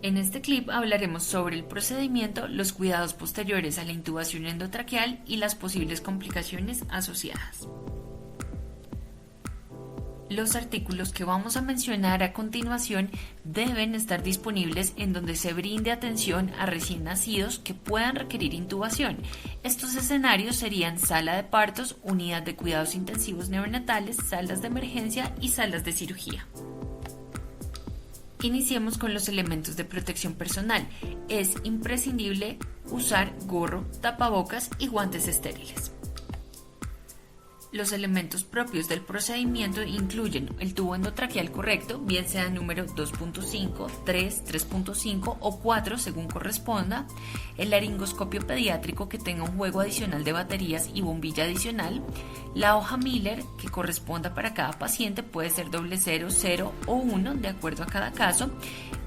En este clip hablaremos sobre el procedimiento, los cuidados posteriores a la intubación endotraqueal y las posibles complicaciones asociadas. Los artículos que vamos a mencionar a continuación deben estar disponibles en donde se brinde atención a recién nacidos que puedan requerir intubación. Estos escenarios serían sala de partos, unidad de cuidados intensivos neonatales, salas de emergencia y salas de cirugía. Iniciemos con los elementos de protección personal. Es imprescindible usar gorro, tapabocas y guantes estériles. Los elementos propios del procedimiento incluyen el tubo endotraqueal correcto, bien sea número 2.5, 3, 3.5 o 4 según corresponda, el laringoscopio pediátrico que tenga un juego adicional de baterías y bombilla adicional, la hoja Miller que corresponda para cada paciente, puede ser 00, 0 o 1 de acuerdo a cada caso,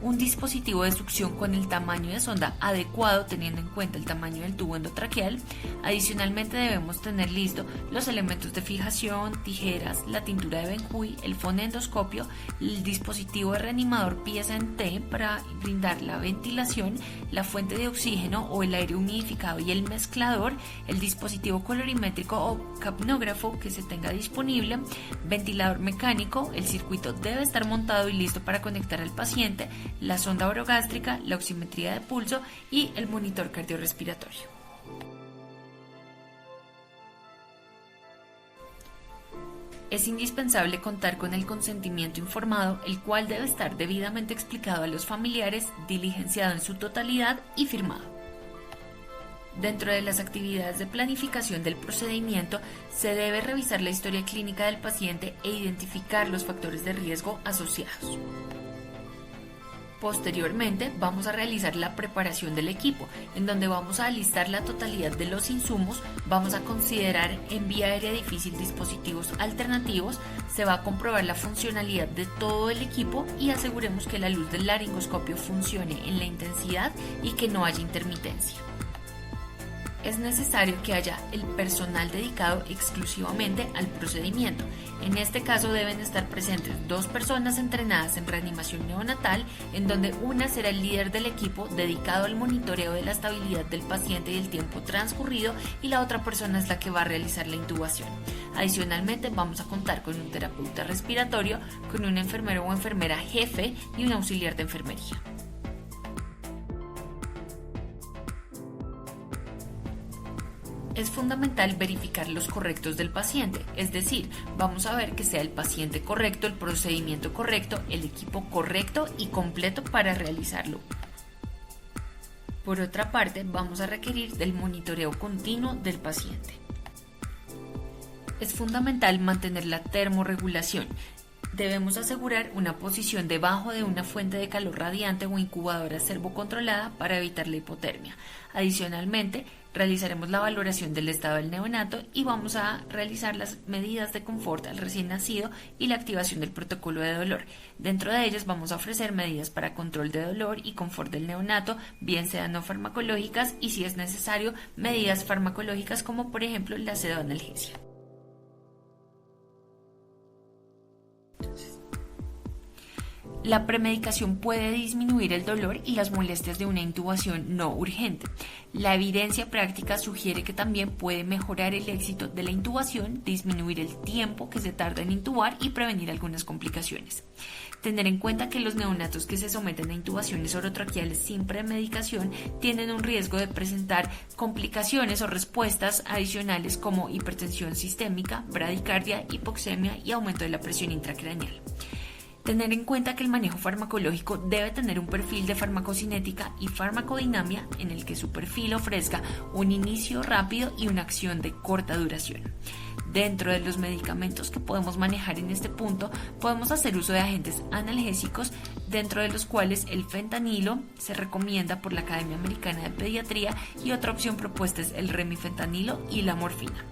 un dispositivo de succión con el tamaño de sonda adecuado teniendo en cuenta el tamaño del tubo endotraqueal. Adicionalmente debemos tener listo los elementos de fijación, tijeras, la tintura de Benjuy, el fonendoscopio, el dispositivo de reanimador pieza en T para brindar la ventilación, la fuente de oxígeno o el aire humidificado y el mezclador, el dispositivo colorimétrico o capnógrafo que se tenga disponible, ventilador mecánico, el circuito debe estar montado y listo para conectar al paciente, la sonda orogástrica, la oximetría de pulso y el monitor cardiorrespiratorio. Es indispensable contar con el consentimiento informado, el cual debe estar debidamente explicado a los familiares, diligenciado en su totalidad y firmado. Dentro de las actividades de planificación del procedimiento, se debe revisar la historia clínica del paciente e identificar los factores de riesgo asociados. Posteriormente, vamos a realizar la preparación del equipo, en donde vamos a alistar la totalidad de los insumos, vamos a considerar en vía aérea difícil dispositivos alternativos, se va a comprobar la funcionalidad de todo el equipo y aseguremos que la luz del laringoscopio funcione en la intensidad y que no haya intermitencia. Es necesario que haya el personal dedicado exclusivamente al procedimiento. En este caso deben estar presentes 2 personas entrenadas en reanimación neonatal, en donde una será el líder del equipo dedicado al monitoreo de la estabilidad del paciente y el tiempo transcurrido, y la otra persona es la que va a realizar la intubación. Adicionalmente vamos a contar con un terapeuta respiratorio, con un enfermero o enfermera jefe y un auxiliar de enfermería. Es fundamental verificar los correctos del paciente, es decir, vamos a ver que sea el paciente correcto, el procedimiento correcto, el equipo correcto y completo para realizarlo. Por otra parte, vamos a requerir del monitoreo continuo del paciente. Es fundamental mantener la termorregulación. Debemos asegurar una posición debajo de una fuente de calor radiante o incubadora servocontrolada para evitar la hipotermia. Adicionalmente, realizaremos la valoración del estado del neonato y vamos a realizar las medidas de confort al recién nacido y la activación del protocolo de dolor. Dentro de ellas vamos a ofrecer medidas para control de dolor y confort del neonato, bien sean no farmacológicas y, si es necesario, medidas farmacológicas como por ejemplo la pseudoanalgesia. La premedicación puede disminuir el dolor y las molestias de una intubación no urgente. La evidencia práctica sugiere que también puede mejorar el éxito de la intubación, disminuir el tiempo que se tarda en intubar y prevenir algunas complicaciones. Tener en cuenta que los neonatos que se someten a intubaciones orotraqueales sin premedicación tienen un riesgo de presentar complicaciones o respuestas adicionales como hipertensión sistémica, bradicardia, hipoxemia y aumento de la presión intracraneal. Tener en cuenta que el manejo farmacológico debe tener un perfil de farmacocinética y farmacodinamia en el que su perfil ofrezca un inicio rápido y una acción de corta duración. Dentro de los medicamentos que podemos manejar en este punto, podemos hacer uso de agentes analgésicos, dentro de los cuales el fentanilo se recomienda por la Academia Americana de Pediatría, y otra opción propuesta es el remifentanilo y la morfina.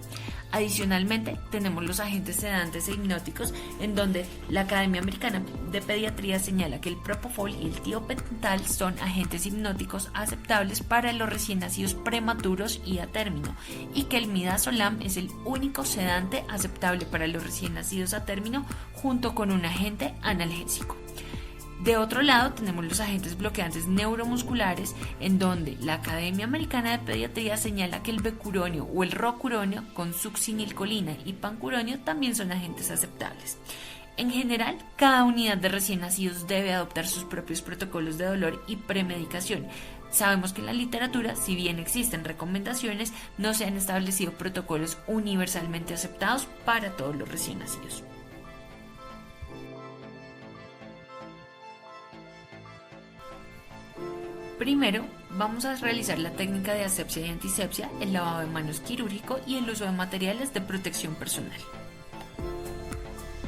Adicionalmente, tenemos los agentes sedantes e hipnóticos, en donde la Academia Americana de Pediatría señala que el propofol y el tiopental son agentes hipnóticos aceptables para los recién nacidos prematuros y a término, y que el midazolam es el único sedante aceptable para los recién nacidos a término, junto con un agente analgésico. De otro lado, tenemos los agentes bloqueantes neuromusculares, en donde la Academia Americana de Pediatría señala que el becuronio o el rocuronio con succinilcolina y pancuronio también son agentes aceptables. En general, cada unidad de recién nacidos debe adoptar sus propios protocolos de dolor y premedicación. Sabemos que en la literatura, si bien existen recomendaciones, no se han establecido protocolos universalmente aceptados para todos los recién nacidos. Primero, vamos a realizar la técnica de asepsia y antisepsia, el lavado de manos quirúrgico y el uso de materiales de protección personal.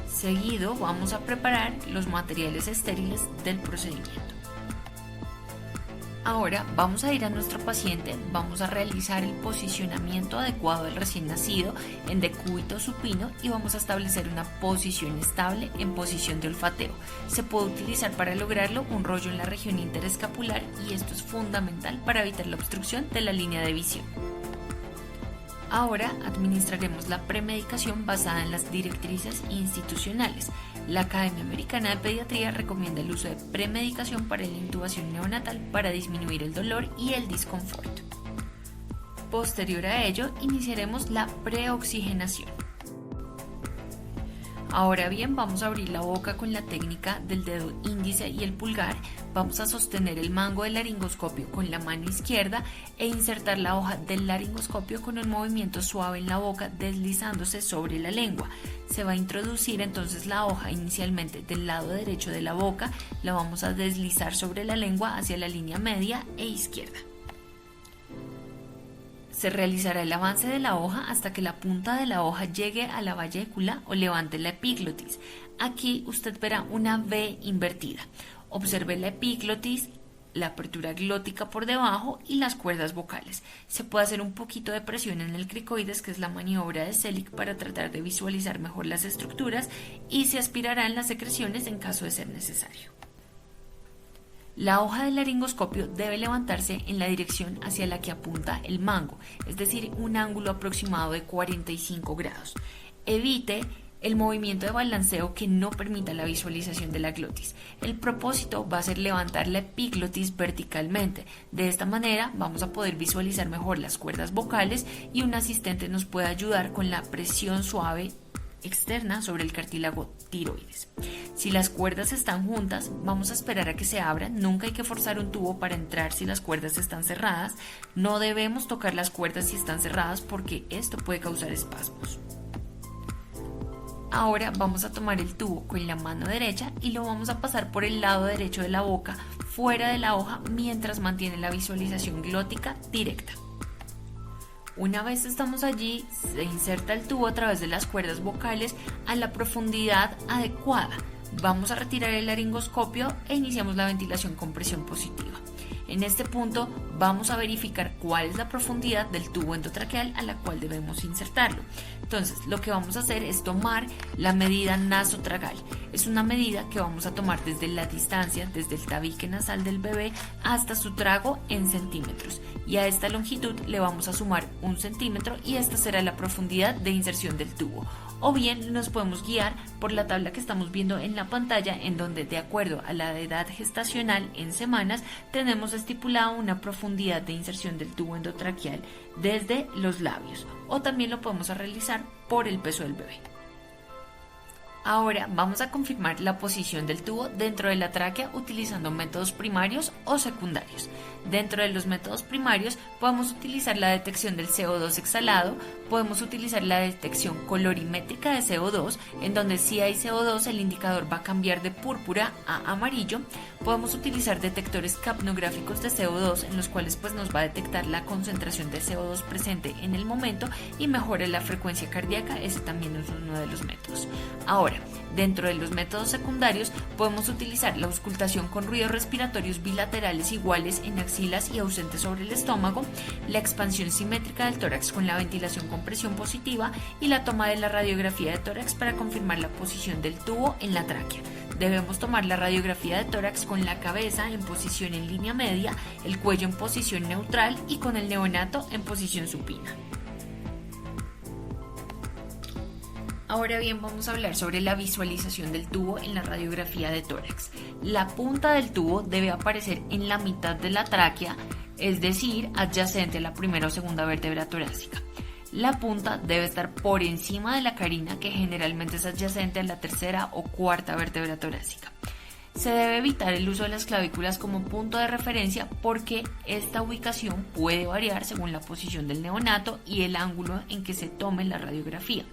Seguido, vamos a preparar los materiales estériles del procedimiento. Ahora vamos a ir a nuestro paciente, vamos a realizar el posicionamiento adecuado del recién nacido en decúbito supino y vamos a establecer una posición estable en posición de olfateo. Se puede utilizar para lograrlo un rollo en la región interescapular y esto es fundamental para evitar la obstrucción de la línea de visión. Ahora administraremos la premedicación basada en las directrices institucionales. La Academia Americana de Pediatría recomienda el uso de premedicación para la intubación neonatal para disminuir el dolor y el disconfort. Posterior a ello, iniciaremos la preoxigenación. Ahora bien, vamos a abrir la boca con la técnica del dedo índice y el pulgar. Vamos a sostener el mango del laringoscopio con la mano izquierda e insertar la hoja del laringoscopio con un movimiento suave en la boca deslizándose sobre la lengua. Se va a introducir entonces la hoja inicialmente del lado derecho de la boca, la vamos a deslizar sobre la lengua hacia la línea media e izquierda. Se realizará el avance de la hoja hasta que la punta de la hoja llegue a la vallécula o levante la epiglotis. Aquí usted verá una V invertida. Observe la epiglotis, la apertura glótica por debajo y las cuerdas vocales. Se puede hacer un poquito de presión en el cricoides, que es la maniobra de Selig, para tratar de visualizar mejor las estructuras y se aspirarán las secreciones en caso de ser necesario. La hoja del laringoscopio debe levantarse en la dirección hacia la que apunta el mango, es decir, un ángulo aproximado de 45 grados. Evite el movimiento de balanceo que no permita la visualización de la glotis. El propósito va a ser levantar la epiglotis verticalmente. De esta manera vamos a poder visualizar mejor las cuerdas vocales y un asistente nos puede ayudar con la presión suave externa sobre el cartílago tiroides. Si las cuerdas están juntas, vamos a esperar a que se abran. Nunca hay que forzar un tubo para entrar si las cuerdas están cerradas. No debemos tocar las cuerdas si están cerradas porque esto puede causar espasmos. Ahora vamos a tomar el tubo con la mano derecha y lo vamos a pasar por el lado derecho de la boca, fuera de la hoja, mientras mantiene la visualización glótica directa. Una vez estamos allí, se inserta el tubo a través de las cuerdas vocales a la profundidad adecuada. Vamos a retirar el laringoscopio e iniciamos la ventilación con presión positiva. En este punto vamos a verificar cuál es la profundidad del tubo endotraqueal a la cual debemos insertarlo. Entonces, lo que vamos a hacer es tomar la medida nasotragal. Es una medida que vamos a tomar desde la distancia, desde el tabique nasal del bebé hasta su trago en centímetros. Y a esta longitud le vamos a sumar 1 centímetro y esta será la profundidad de inserción del tubo. O bien nos podemos guiar por la tabla que estamos viendo en la pantalla, en donde de acuerdo a la edad gestacional en semanas tenemos estipulada una profundidad de inserción del tubo endotraqueal desde los labios, o también lo podemos realizar por el peso del bebé. Ahora vamos a confirmar la posición del tubo dentro de la tráquea utilizando métodos primarios o secundarios. Dentro de los métodos primarios podemos utilizar la detección del CO2 exhalado, podemos utilizar la detección colorimétrica de CO2, en donde si hay CO2 el indicador va a cambiar de púrpura a amarillo. Podemos utilizar detectores capnográficos de CO2, en los cuales nos va a detectar la concentración de CO2 presente en el momento y mejora la frecuencia cardíaca. Ese también es uno de los métodos. Ahora, dentro de los métodos secundarios podemos utilizar la auscultación con ruidos respiratorios bilaterales iguales en axilas y ausentes sobre el estómago, la expansión simétrica del tórax con la ventilación con presión positiva y la toma de la radiografía de tórax para confirmar la posición del tubo en la tráquea. Debemos tomar la radiografía de tórax con la cabeza en posición en línea media, el cuello en posición neutral y con el neonato en posición supina. Ahora bien, vamos a hablar sobre la visualización del tubo en la radiografía de tórax. La punta del tubo debe aparecer en la mitad de la tráquea, es decir, adyacente a la primera o segunda vértebra torácica. La punta debe estar por encima de la carina, que generalmente es adyacente a la tercera o cuarta vértebra torácica. Se debe evitar el uso de las clavículas como punto de referencia porque esta ubicación puede variar según la posición del neonato y el ángulo en que se tome la radiografía.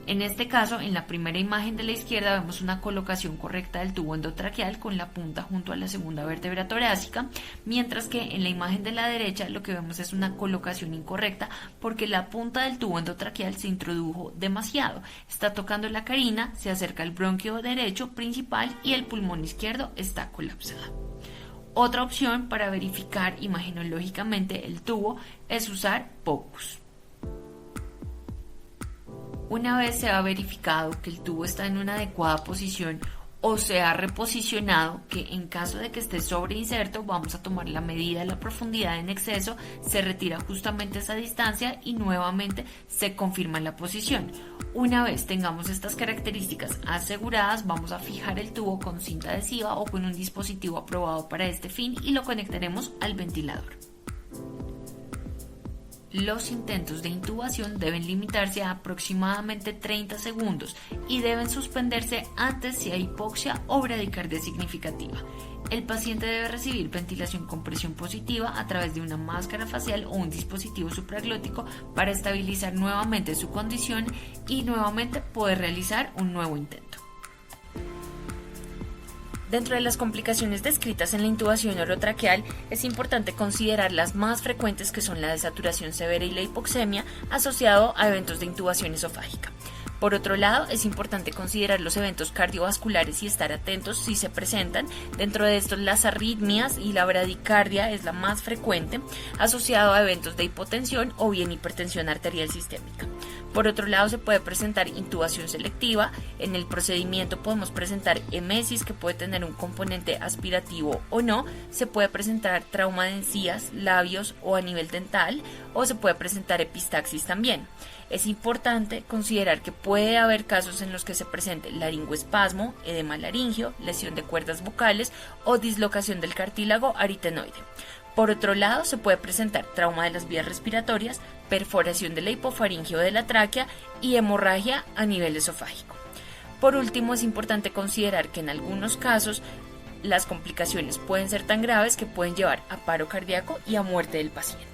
En este caso, en la primera imagen de la izquierda vemos una colocación correcta del tubo endotraqueal con la punta junto a la segunda vértebra torácica, mientras que en la imagen de la derecha lo que vemos es una colocación incorrecta porque la punta del tubo endotraqueal se introdujo demasiado, está tocando la carina, se acerca al bronquio derecho principal y el pulmón izquierdo está colapsado. Otra opción para verificar imagenológicamente el tubo es usar POCUS. Una vez se ha verificado que el tubo está en una adecuada posición o se ha reposicionado, que en caso de que esté sobreinserto vamos a tomar la medida de la profundidad en exceso, se retira justamente esa distancia y nuevamente se confirma la posición. Una vez tengamos estas características aseguradas, vamos a fijar el tubo con cinta adhesiva o con un dispositivo aprobado para este fin y lo conectaremos al ventilador. Los intentos de intubación deben limitarse a aproximadamente 30 segundos y deben suspenderse antes si hay hipoxia o bradicardia significativa. El paciente debe recibir ventilación con presión positiva a través de una máscara facial o un dispositivo supraglótico para estabilizar nuevamente su condición y nuevamente poder realizar un nuevo intento. Dentro de las complicaciones descritas en la intubación orotraqueal, es importante considerar las más frecuentes, que son la desaturación severa y la hipoxemia, asociado a eventos de intubación esofágica. Por otro lado, es importante considerar los eventos cardiovasculares y estar atentos si se presentan. Dentro de estos, las arritmias y la bradicardia es la más frecuente, asociado a eventos de hipotensión o bien hipertensión arterial sistémica. Por otro lado, se puede presentar intubación selectiva. En el procedimiento podemos presentar emesis, que puede tener un componente aspirativo o no. Se puede presentar trauma de encías, labios o a nivel dental, o se puede presentar epistaxis también. Es importante considerar que puede haber casos en los que se presente laringoespasmo, edema laringio, lesión de cuerdas vocales o dislocación del cartílago aritenoide. Por otro lado, se puede presentar trauma de las vías respiratorias, perforación de la hipofaringe o de la tráquea y hemorragia a nivel esofágico. Por último, es importante considerar que en algunos casos las complicaciones pueden ser tan graves que pueden llevar a paro cardíaco y a muerte del paciente.